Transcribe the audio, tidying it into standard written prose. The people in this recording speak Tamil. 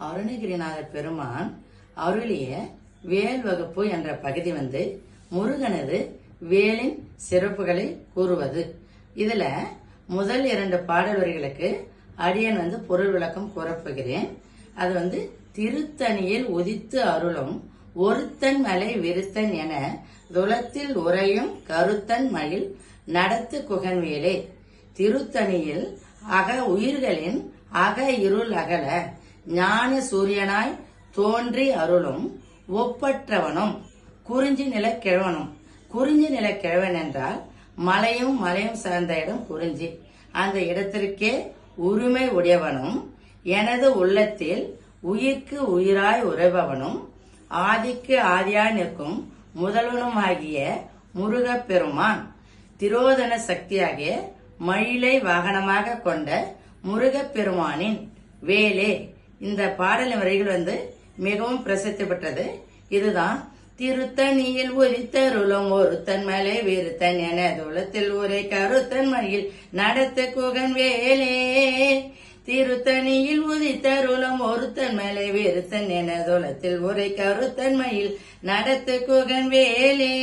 அருணகிரிநாதர் பெருமான் அருளிய வேல் வகுப்பு என்ற பகுதி முருகனது வேலின் சிறப்புகளை கூறுவது. இதுல முதல் 2 பாடல் வரிகளுக்கு அடியன் பொருள் விளக்கம் கூறப்போகிறேன். அது திருத்தணியில் உதித்து அருளும் ஒருத்தன் மலை விருத்தன் என துலத்தில் உறையும் கருத்தன் மயில் நடத்து குகன்வேலே. திருத்தணியில் உயிர்களின் அக இருள் அகல ஞான சூரியனாய் தோன்றி அருளும் ஒப்பற்றவனும் குறிஞ்சி நில கிழவனும். குறிஞ்சி நில கிழவன் என்றால் மலையும் சார்ந்த இடம் குறிஞ்சி. அந்த இடத்திற்கே உரிமை உடையவனும் எனது உள்ளத்தில் உயிர்க்கு உயிராய் உறைபவனும் ஆதிக்கு ஆதியாய் நிற்கும் முதல்வனும் ஆகிய முருகப்பெருமான் திரோதன சக்தியாகிய மயிலை வாகனமாக கொண்ட முருகப்பெருமானின் வேலே. இந்த பாடல் வரிகள் மிகவும் பிரசித்தி பெற்றது. இதுதான் திருத்தணியில் உதித்தருளும் ஒருத்தன் மலை விருத்தன் என துலத்தில் உரை கருத்தன் மயில் நடத்த குகன் வேலே. திருத்தணியில் உதித்தருளும் ஒருத்தன் மலை விருத்தன் என துலத்தில் உரை கருத்தன் மயில் நடத்த குகன் வேலே.